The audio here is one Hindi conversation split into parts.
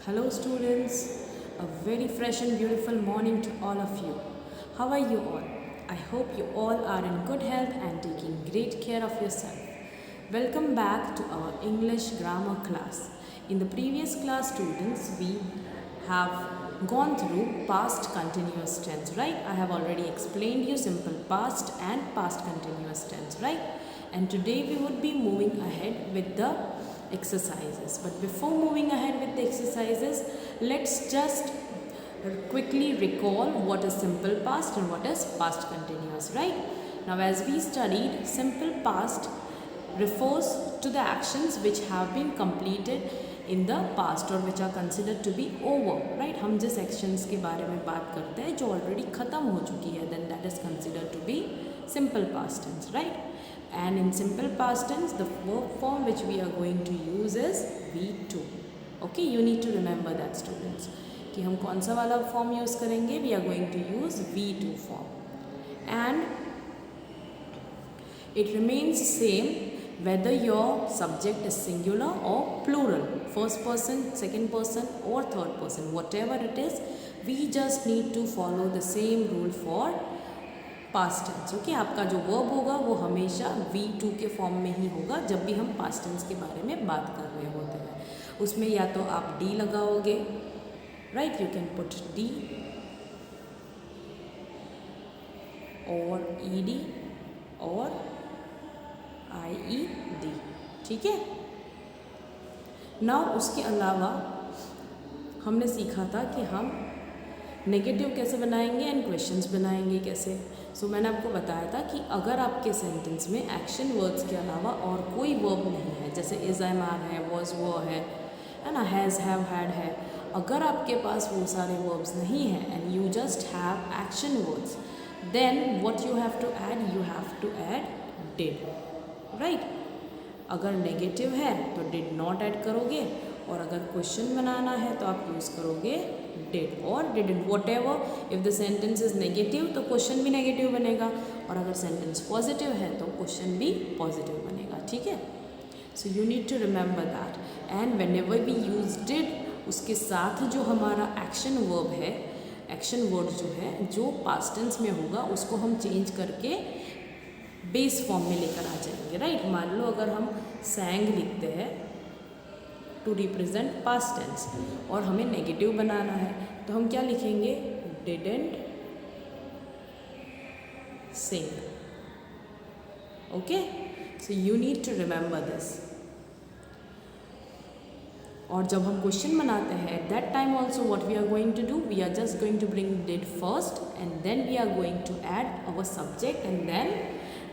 Hello students, a very fresh and beautiful morning to all of you. How are you all? I hope you all are in good health and taking great care of yourself. Welcome back to our English grammar class. In the previous class students, we have gone through past continuous tense, right? I have already explained you simple past and past continuous tense, right? And today we would be moving ahead with the exercises. But before moving ahead with the exercises, let's just quickly recall what is simple past and what is past continuous, right? Now, as we studied, simple past refers to the actions which have been completed in the past or which are considered to be over, right? हम जिस actions के बारे में बात करते हैं जो already ख़त्म हो चुकी है, then that is considered to be simple past tense, right? And in simple past tense, the verb form which we are going to use is V2. Okay, you need to remember that students. कि हम कौन सा वाला form use करेंगे? We are going to use V2 form. And it remains same whether your subject is singular or plural, first person, second person or third person, whatever it is, we just need to follow the same rule for past tense. Okay, आपका जो वर्ब होगा वो हमेशा V2 के फॉर्म में ही होगा जब भी हम पास्ट टेंस के बारे में बात कर रहे होते हैं. उसमें या तो आप डी लगाओगे, right, you can put D और ईडी और IED, ठीक है. नाउ उसके अलावा हमने सीखा था कि हम नेगेटिव कैसे बनाएंगे एंड क्वेश्चंस बनाएंगे कैसे. सो मैंने आपको बताया था कि अगर आपके सेंटेंस में एक्शन वर्ड्स के अलावा और कोई वर्ब नहीं है, जैसे इज़ एम आर है, वॉज वो है ना, हैज़ हैव हैड है, अगर आपके पास वो सारे वर्ब्स नहीं हैं and you just have action words, then what you have to add did, right. अगर नेगेटिव है तो डिड नॉट ऐड करोगे, और अगर क्वेश्चन बनाना है तो आप यूज़ करोगे डिड और didn't, what ever. If the sentence is negative तो क्वेश्चन भी नेगेटिव बनेगा, और अगर सेंटेंस पॉजिटिव है तो क्वेश्चन भी पॉजिटिव बनेगा, ठीक है. So you need to remember that. And whenever we use did, उसके साथ जो हमारा एक्शन वर्ब है, एक्शन वर्ड जो है, जो पास्ट टेंस में होगा, उसको हम चेंज करके बेस फॉर्म में लेकर आ जाएंगे, राइट. मान लो अगर हम सैंग लिखते हैं टू रिप्रेजेंट पास्ट टेंस और हमें नेगेटिव बनाना है, तो हम क्या लिखेंगे? Didn't sing. Okay, so you need to remember this. और जब हम क्वेश्चन बनाते हैं, at that time also what we are going to do, we are just going to bring did first and then we are going to add our subject and then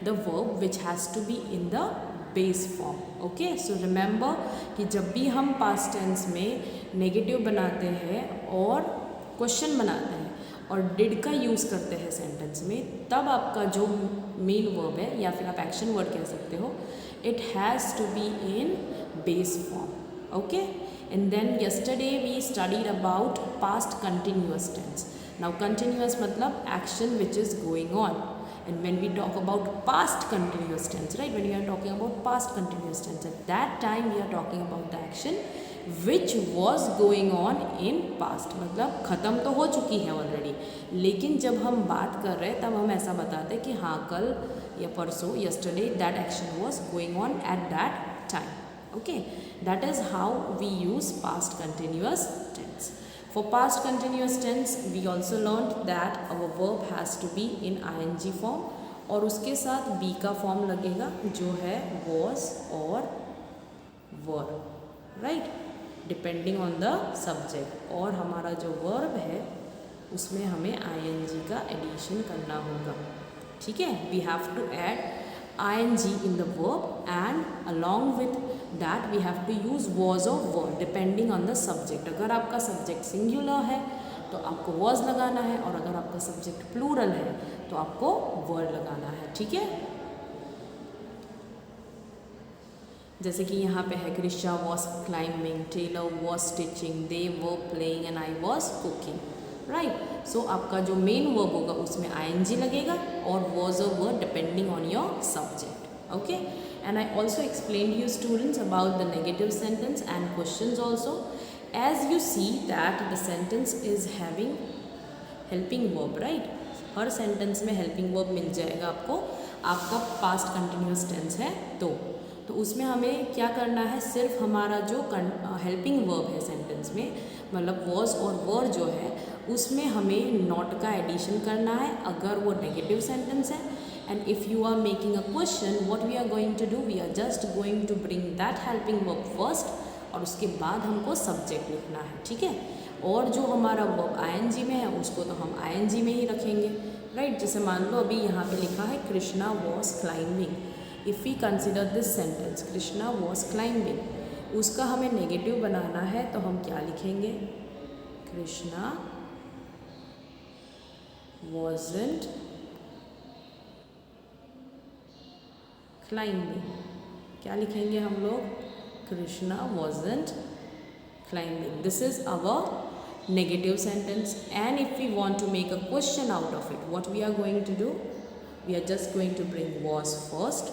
the verb which has to be in the base form. Okay, so remember कि जब भी हम पास्ट टेंस में नेगेटिव बनाते हैं और क्वेश्चन बनाते हैं और डिड का यूज़ करते हैं सेंटेंस में, तब आपका जो मेन वर्ब है या फिर आप एक्शन वर्ड कह सकते हो, it has to be in base form. Okay, and then yesterday we studied about past continuous tense. Now continuous मतलब action which is going on. And when we talk about past continuous tense, right, when we are talking about past continuous tense, at that time we are talking about the action which was going on in past. मतलब ख़त्म तो हो चुकी है ऑलरेडी, लेकिन जब हम बात कर रहे हैं तब हम ऐसा बताते हैं कि हाँ कल या परसों, yesterday that action was going on at that time. Okay, that is how we use past continuous tense. For past continuous tense, we also learned that our verb has to be in ing form, और उसके साथ be का फॉर्म लगेगा जो है was और were, right, depending on the subject. और हमारा जो verb है उसमें हमें ing का एडिशन करना होगा, ठीक है. We have to add ing in the verb and along with that we have to use was or were depending on the subject. अगर आपका सब्जेक्ट सिंगुलर है तो आपको was लगाना है, और अगर आपका सब्जेक्ट प्लूरल है तो आपको were लगाना है, ठीक है. जैसे कि यहाँ पे है Krisha was climbing, Taylor was stitching, they were playing and I was cooking, right. So आपका जो मेन वर्ब होगा उसमें ing लगेगा और was or were depending on your subject. Okay, and I also explained you students about the negative sentence and questions also. As you see that the sentence is having helping verb, right? Her sentence में हेल्पिंग वर्ब मिल जाएगा आपको, आपका पास्ट कंटिन्यूस टेंस है तो उसमें हमें क्या करना है, सिर्फ हमारा जो हेल्पिंग वर्ब है सेंटेंस में, मतलब वॉज और वर जो है उसमें हमें नॉट का एडिशन करना है अगर वो नेगेटिव सेंटेंस है. And if you are making a question, what we are going to do, we are just going to bring that helping verb first और उसके बाद हमको सब्जेक्ट लिखना है, ठीक है. और जो हमारा वर्ब आईएनजी में है उसको तो हम आईएनजी में ही रखेंगे, राइट. जैसे मान लो अभी यहाँ पे लिखा है Krishna was climbing. If we consider this sentence Krishna was climbing, उसका हमें नेगेटिव बनाना है तो हम क्या लिखेंगे, कृष्णा wasn't climbing. क्या लिखेंगे हम लोग, Krishna wasn't climbing. This is our negative sentence. And if we want to make a question out of it, what we are going to do, we are just going to bring was first.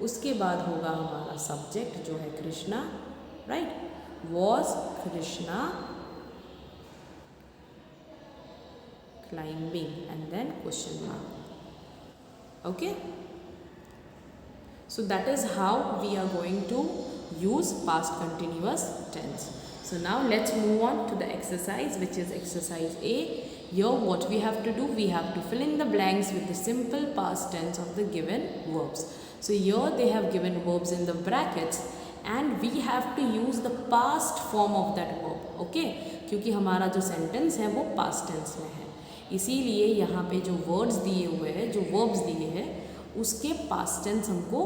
उसके बाद होगा हमारा सब्जेक्ट जो है Krishna, right. was Krishna climbing and then question mark. Okay, so that is how we are going to use past continuous tense. So now let's move on to the exercise, which is exercise A. Here what we have to do, we have to fill in the blanks with the simple past tense of the given verbs. So here they have given verbs in the brackets and we have to use the past form of that verb. Okay, क्योंकि हमारा जो sentence है वो past tense में है, इसीलिए यहाँ पे जो वर्ड्स दिए हुए हैं, जो वर्ब्स दिए हैं उसके पास्ट टेंस हमको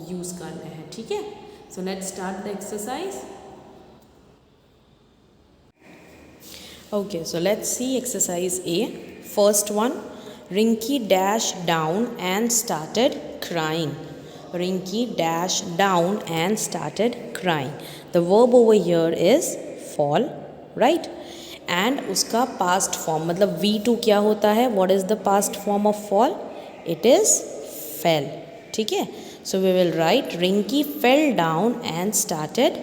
यूज़ करने हैं, ठीक है. So let's start the exercise. Okay, so let's see exercise A. First one, Rinki dash down and started crying. Rinki dash down and started crying. The verb over here is fall, right. And उसका पास्ट फॉर्म मतलब V2 क्या होता है, what is the past form of fall, it is fell, ठीक है. So we will write Rinki fell down and started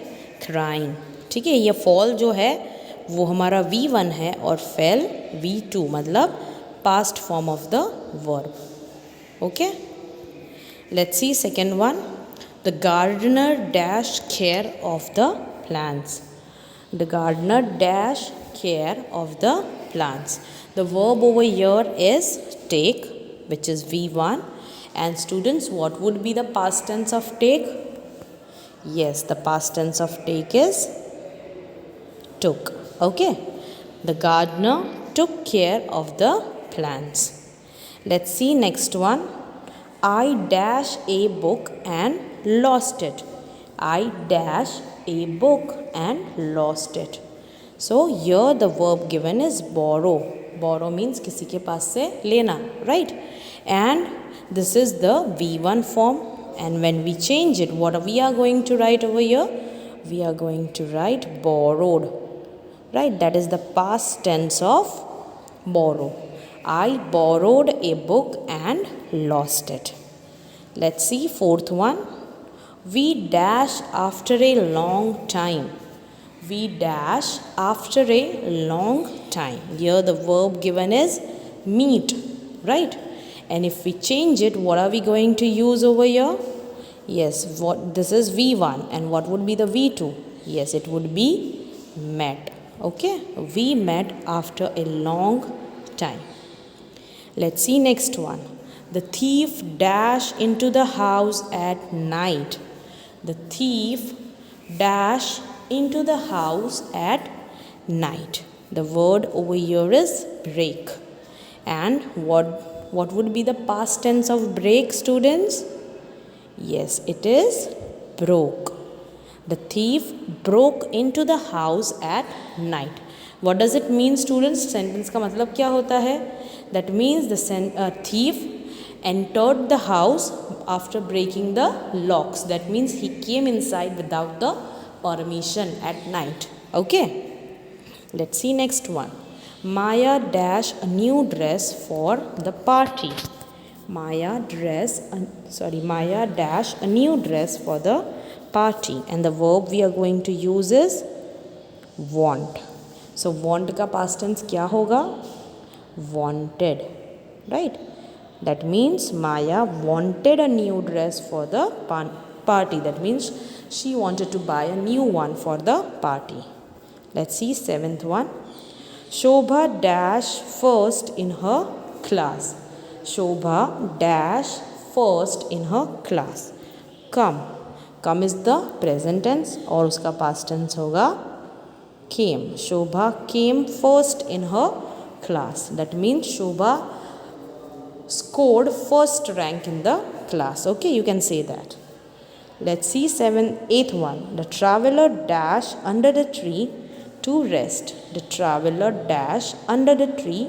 crying, ठीक है. ये फॉल जो है वो हमारा V1 है और फेल V2, मतलब past form of the verb. Okay, let's see second one. The gardener dash care of the plants. The gardener dash care of the plants. The verb over here is take, which is V1. And students, what would be the past tense of take? Yes, the past tense of take is took. Okay, the gardener took care of the plants. Let's see next one. I dash a book and lost it. I dash a book and lost it. So here the verb given is borrow. Borrow means किसी के पास से लेना, right? And this is the V1 form. And when we change it, what we are going to write over here? We are going to write borrowed, right? That is the past tense of borrow. I borrowed a book and lost it. Let's see fourth one. We dash after a long time. We dash after a long time. Here the verb given is meet, right? And if we change it, what are we going to use over here? Yes, this is V1 and what would be the V2? Yes, it would be met. Okay, we met after a long time. Let's see next one. The thief dashed into the house at night. The thief dashed into the house at night. The word over here is break. And what would be the past tense of break, students? Yes, it is broke. The thief broke into the house at night. What does it mean, students? Sentence का मतलब क्या होता है? That means the thief entered the house after breaking the locks. That means he came inside without the permission at night. Okay, let's see next one. Maya dash a new dress for the party. Maya dash a new dress for the party. And the verb we are going to use is want. So want का past tense क्या होगा? Wanted, right? That means Maya wanted a new dress for the party. That means she wanted to buy a new one for the party. Let's see 7th one. Shobha dash first in her class. Shobha dash first in her class. Come. Come is the present tense और उसका past tense होगा came. Shobha came first in her class. That means Shobha scored first rank in the class. Okay, you can say that. Let's see 8th one. The traveler dash under the tree to rest. The traveler dash under the tree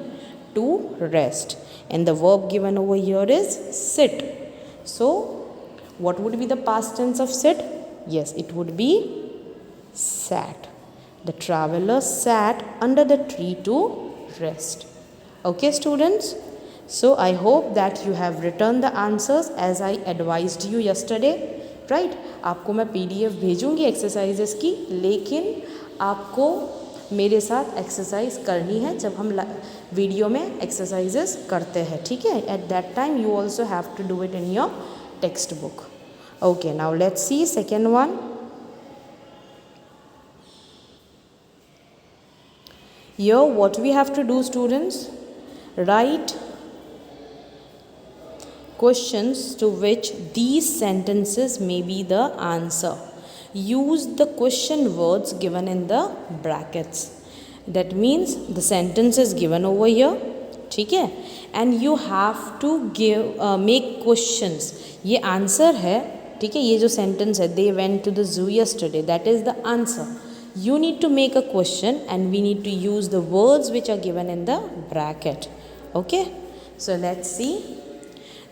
to rest. And the verb given over here is sit. So, what would be the past tense of sit? Yes, it would be sat. The traveler sat under the tree to rest. Okay, students? So, I hope that you have written the answers as I advised you yesterday. Right? आपको मैं PDF भेजूँगी एक्सरसाइजेस की, लेकिन आपको मेरे साथ एक्सरसाइज करनी है जब हम वीडियो में एक्सरसाइजेस करते हैं, ठीक है? At that time you also have to do it in your textbook. Okay, now let's see second one. Here what we have to do, students, write questions to which these sentences may be the answer. Use the question words given in the brackets. That means the sentence is given over here, ठीक है? And you have to make questions. ये answer है, ठीक है? ये जो sentence है, they went to the zoo yesterday, that is the answer. You need to make a question and we need to use the words which are given in the bracket. Okay? So let's see.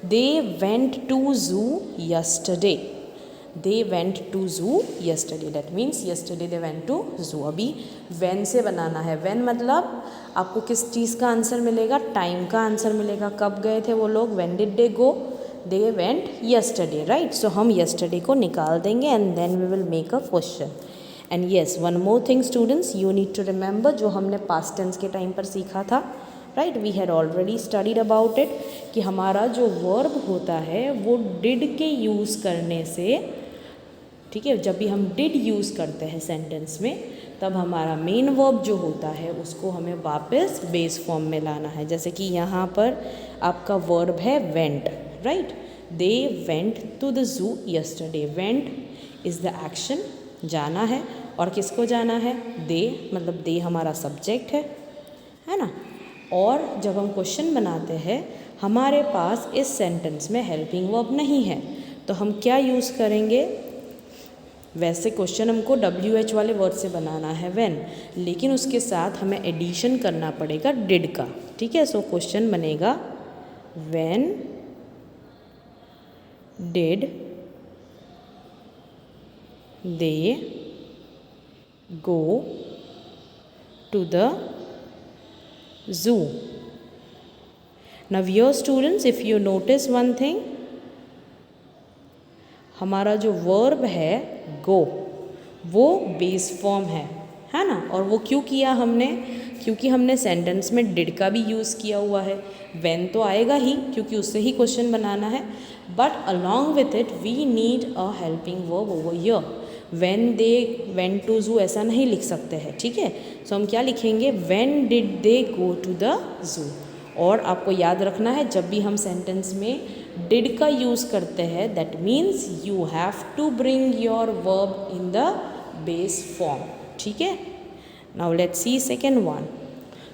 They went to zoo yesterday. They went to zoo yesterday. That means yesterday they went to zoo. अभी when से बनाना है. when मतलब आपको किस चीज़ का आंसर मिलेगा? टाइम का आंसर मिलेगा. कब गए थे वो लोग? when did they go? They went yesterday, right? So हम yesterday को निकाल देंगे and then we will make a question. And yes, one more thing students, you need to remember जो हमने past tense के टाइम पर सीखा था, right? We had already studied about it कि हमारा जो verb होता है वो did के use करने से, ठीक है, जब भी हम did use करते हैं sentence में, तब हमारा main verb जो होता है उसको हमें वापस base form में लाना है. जैसे कि यहाँ पर आपका verb है went, right? They went to the zoo yesterday. Went is the action, जाना है. और किसको जाना है? they, मतलब they हमारा सब्जेक्ट है ना? और जब हम क्वेश्चन बनाते हैं हमारे पास इस सेंटेंस में हेल्पिंग वर्ब नहीं है, तो हम क्या यूज़ करेंगे? वैसे क्वेश्चन हमको WH वाले वर्ड से बनाना है when, लेकिन उसके साथ हमें एडिशन करना पड़ेगा did का, ठीक है? सो क्वेश्चन बनेगा when did they go to the zoo? Now here students, if you notice one thing, हमारा जो वर्ब है go वो बेस फॉर्म है ना? और वो क्यों किया हमने? क्योंकि हमने सेंटेंस में डिड का भी यूज़ किया हुआ है. when तो आएगा ही क्योंकि उससे ही क्वेश्चन बनाना है, but along with it we need a helping verb over here. when they went to zoo ऐसा नहीं लिख सकते हैं, ठीक है? सो हम क्या लिखेंगे? when did they go to the zoo. और आपको याद रखना है जब भी हम सेंटेंस में डिड का यूज़ करते हैं, that means you have to bring your verb in the base form, ठीक है? Now let's see second one.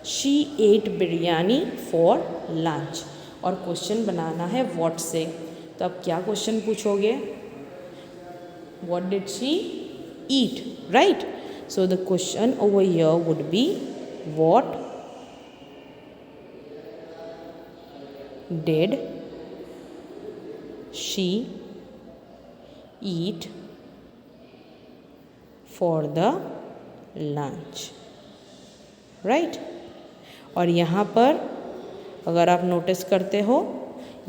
She ate biryani for lunch. और क्वेश्चन बनाना है व्हाट से. तो अब क्या क्वेश्चन पूछोगे? What did she eat, right? So the question over here would be what did she eat for the lunch, right? और यहाँ पर अगर आप नोटिस करते हो,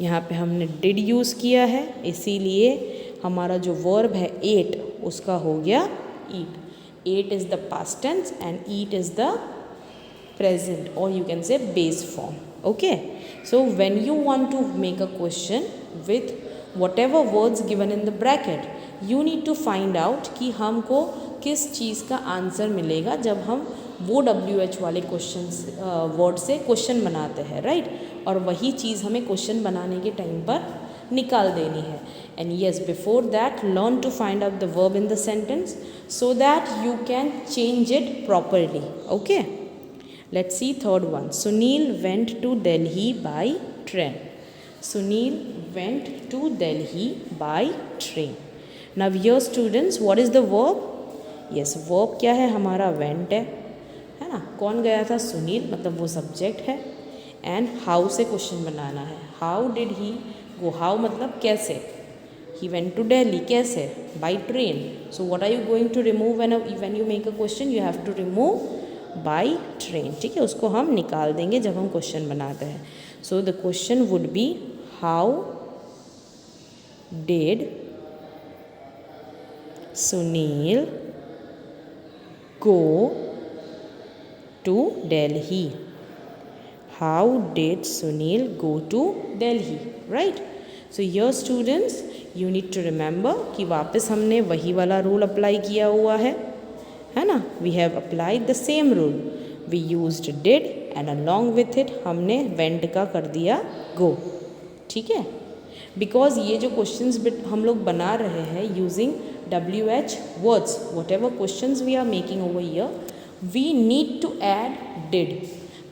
यहाँ पे हमने did यूज़ किया है, इसीलिए हमारा जो वर्ब है ate उसका हो गया eat. ate is the past tense and eat is the present, or you can say base form. Okay, so when you want to make a question with whatever words given in the bracket, you need to find out कि हमको किस चीज़ का आंसर मिलेगा जब हम वो WH वाले क्वेश्चन वर्ड से क्वेश्चन बनाते हैं, राइट। और वही चीज़ हमें क्वेश्चन बनाने के टाइम पर निकाल देनी है। And yes, before that learn to find out the verb in the sentence so that you can change it properly. Okay, let's see third one. Sunil went to Delhi by train. Sunil went to Delhi by train. Now here students, what is the verb? Yes, verb क्या है हमारा? वेंट है ना। कौन गया था? सुनील, मतलब वो सब्जेक्ट है। एंड हाउ से क्वेश्चन बनाना है। How did he go? How मतलब कैसे। ही वेंट टू दिल्ली, कैसे? By train. So what are you going to remove when you make a question? You have to remove by train, ठीक है। उसको हम निकाल देंगे जब हम क्वेश्चन बनाते हैं। सो the question would be how did Sunil go to Delhi? How did Sunil go to Delhi? Right? So here students, you need to remember कि वापस हमने वही वाला रूल अप्लाई किया हुआ है ना। We have applied the same rule. We used did and along with it हमने went का कर दिया go, ठीक है। बिकॉज ये जो क्वेश्चंस हम लोग बना रहे हैं using WH words, whatever questions we are making over here, we need to add did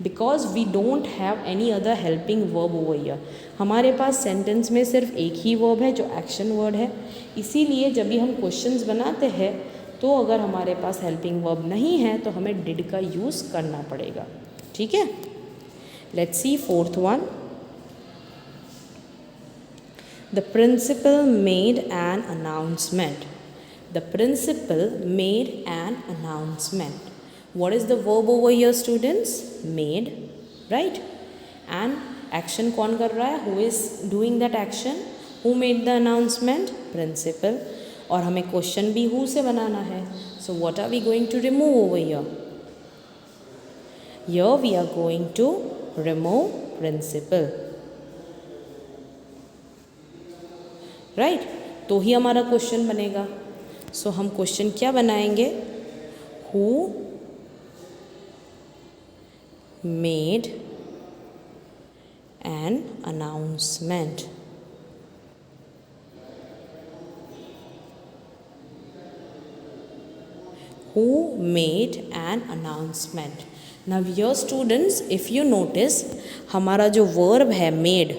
because we don't have any other helping verb over here. हमारे पास सेंटेंस में सिर्फ एक ही वर्ब है जो एक्शन वर्ड है। इसीलिए जब भी हम क्वेश्चंस बनाते हैं तो अगर हमारे पास हेल्पिंग वर्ब नहीं है तो हमें did का यूज़ करना पड़ेगा, ठीक है। Let's C fourth one. The principal made an announcement. The principal made an announcement. What is the verb over here students? Made, right? And action कौन कर रहा है? Who is doing that action? Who made the announcement? Principal. और हमें क्वेश्चन भी who से बनाना है। So what are we going to remove over here? Here we are going to remove principal. Right तो ही हमारा क्वेश्चन बनेगा। सो हम क्वेश्चन क्या बनाएंगे? Who made an announcement. Who made an announcement. Now here students, if you notice हमारा जो वर्ब है मेड,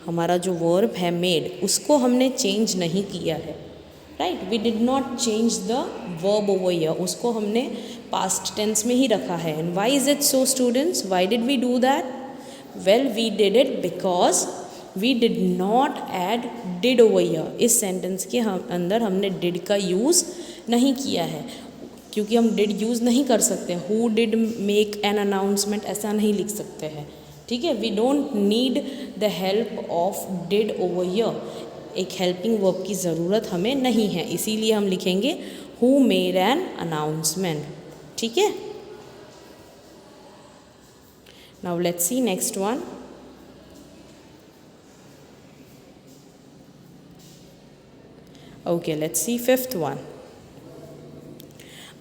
हमारा जो वर्ब है मेड, उसको हमने चेंज नहीं किया है, right. We did not change the verb over here, उसको हमने पास्ट टेंस में ही रखा है। And why is it so students? Why did we do that? Well, we did it because we did not add did over here. इस सेंटेंस के अंदर हमने डिड का यूज़ नहीं किया है, क्योंकि हम डिड यूज़ नहीं कर सकते। Who did make an announcement ऐसा नहीं लिख सकते हैं, ठीक है। We don't need the help of did over here. एक हेल्पिंग वर्ब की ज़रूरत हमें नहीं है, इसीलिए हम लिखेंगे हु मेड एन अनाउंसमेंट, ठीक है। Now let's C next one. Okay, let's C fifth one.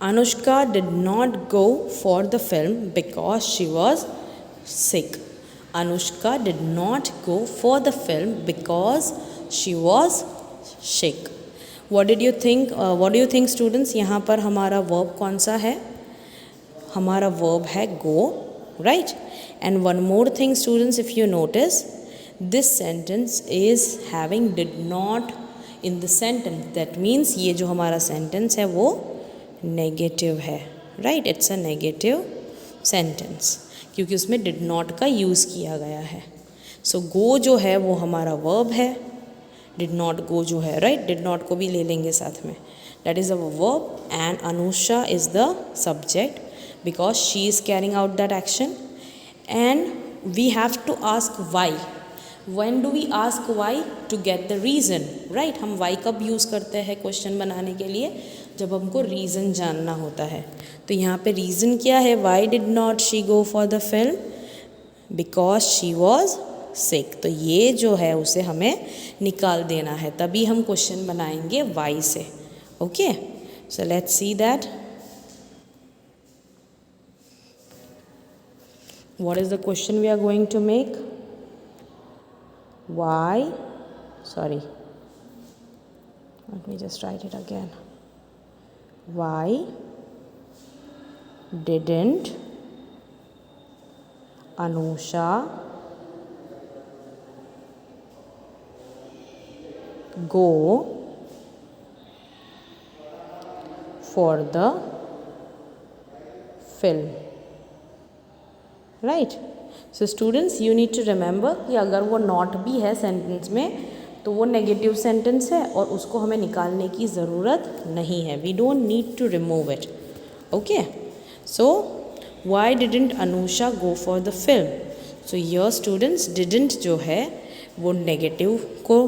Anushka did not go for the film because she was sick. Anushka did not go for the film because she was sick. What do you think students? यहाँ पर हमारा verb कौन सा है? हमारा verb है go, right? And one more thing students, if you notice, this sentence is having did not in the sentence. That means ये जो हमारा sentence है वो negative है, right? It's a negative sentence क्योंकि उसमें डिड नॉट का यूज़ किया गया है। सो गो जो है वो हमारा वर्ब है, डिड नॉट गो जो है, राइट, डिड नॉट को भी ले लेंगे साथ में, that is our verb. And Anusha is the subject because she is carrying out that action. And we have to ask why. When do we ask why? To get the reason, right? हम why कब यूज़ करते हैं क्वेश्चन बनाने के लिए? जब हमको रीज़न जानना होता है। तो यहाँ पे रीज़न क्या है? Why did not she go for the film? Because she was sick। तो ये जो है उसे हमें निकाल देना है, तभी हम क्वेश्चन बनाएंगे why से। Okay, so let's see that। What is the question we are going to make? Why, sorry, let me just write it again. Why didn't Anusha go for the film? Right. So students you need to remember कि अगर वो नॉट भी है सेंटेंस में तो वो नेगेटिव सेंटेंस है और उसको हमें निकालने की ज़रूरत नहीं है। We don't need to remove it. Okay, so why didn't Anusha go for the film? So your students didn't जो है वो नेगेटिव को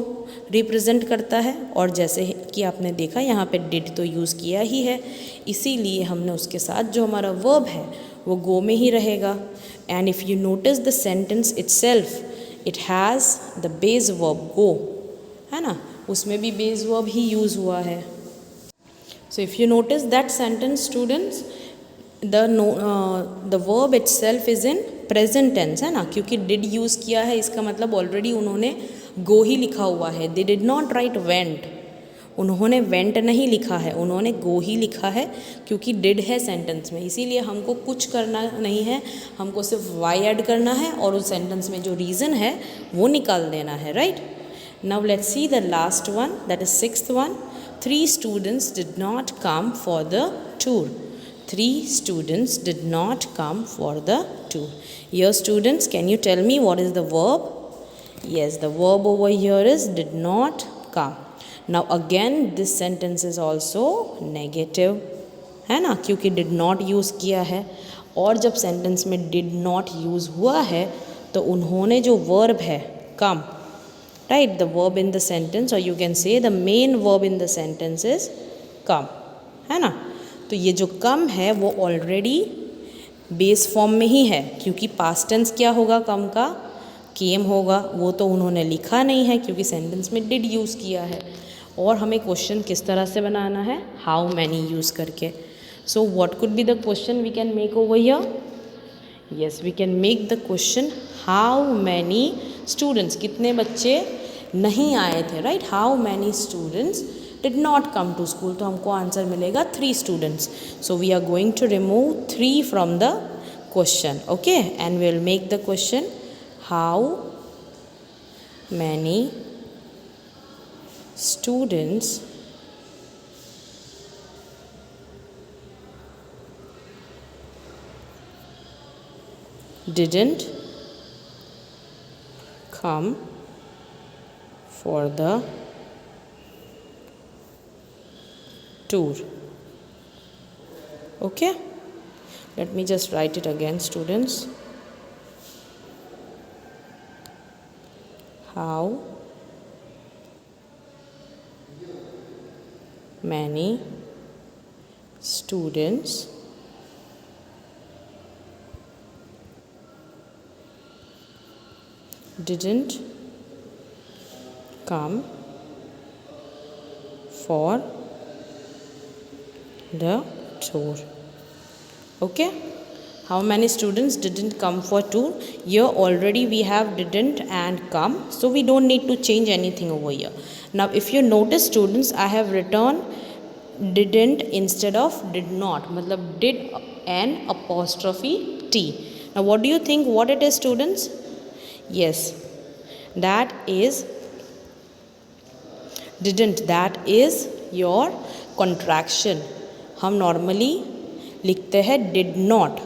रिप्रेजेंट करता है, और जैसे कि आपने देखा यहाँ पे डिड तो यूज़ किया ही है, इसीलिए हमने उसके साथ जो हमारा वर्ब है वो गो में ही रहेगा। And if you notice the sentence itself it has the base verb go, है ना, उसमें भी बेस वर्ब ही यूज़ हुआ है। So if you notice that sentence students, the verb itself is in present tense, है ना, क्योंकि डिड यूज़ किया है इसका मतलब ऑलरेडी उन्होंने गो ही लिखा हुआ है। They did not right went, उन्होंने वेंट नहीं लिखा है, उन्होंने गो ही लिखा है, क्योंकि डिड है सेंटेंस में। इसीलिए हमको कुछ करना नहीं है, हमको सिर्फ वाई ऐड करना है और उस सेंटेंस में जो रीज़न है वो निकाल देना है, right. Now let's see the last one, that is sixth one. 3 students did not come for the tour। 3 students did not come for the tour। Here students, can you tell me what is the verb? Yes, the verb over here is did not come। Now again this sentence is also negative, है ना, क्योंकि did not यूज़ किया है, और जब सेंटेंस में did not यूज़ हुआ है तो उन्होंने जो verb है come, right, the verb in the sentence, or you can say the main verb in the sentence is come, है ना। तो ये जो come है वो ऑलरेडी बेस फॉर्म में ही है, क्योंकि पास्ट टेंस क्या होगा come का? केम होगा। वो तो उन्होंने लिखा नहीं है क्योंकि सेंटेंस में डिड यूज़ किया है। और हमें क्वेश्चन किस तरह से बनाना है? हाउ मैनी यूज़ करके। So what could be the question we can make over here? Yes, we can make the question how many students, कितने बच्चे नहीं आए थे, right. How many students did not come to school, तो हमको आंसर मिलेगा 3 students. So we are going to remove 3 from the question, okay, and we will make the question how many students didn't come for the tour? Okay, let me just write it again students। How many students didn't come for the tour? Okay, how many students didn't come for tour? Here already we have didn't and come, so we don't need to change anything over here. Now if you notice students, I have written didn't instead of did not, matlab did and apostrophe t। Now what do you think what it is students? Yes, that is didn't, that is your contraction। हम नॉर्मली लिखते हैं did not,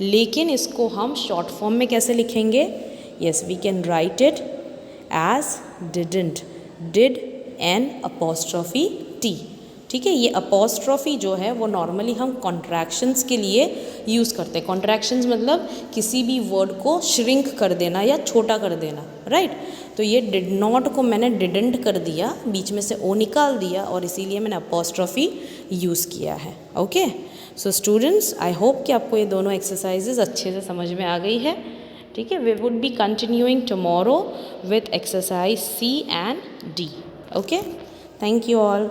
लेकिन इसको हम शॉर्ट फॉर्म में कैसे लिखेंगे? Yes, we can write it as didn't, did N apostrophe T. ठीक है। ये अपोस्ट्रॉफी जो है वो नॉर्मली हम कॉन्ट्रैक्शंस के लिए यूज़ करते हैं। कॉन्ट्रैक्शंस मतलब किसी भी वर्ड को श्रिंक कर देना या छोटा कर देना, राइट। तो ये डिड नॉट को मैंने डिडंट कर दिया, बीच में से ओ निकाल दिया और इसीलिए मैंने अपोस्ट्रॉफी यूज़ किया है। Okay, so students I hope कि आपको ये दोनों एक्सरसाइजेज अच्छे से समझ में आ गई है। ठीक है, we would be continuing tomorrow with exercise C and D। Okay, thank you all.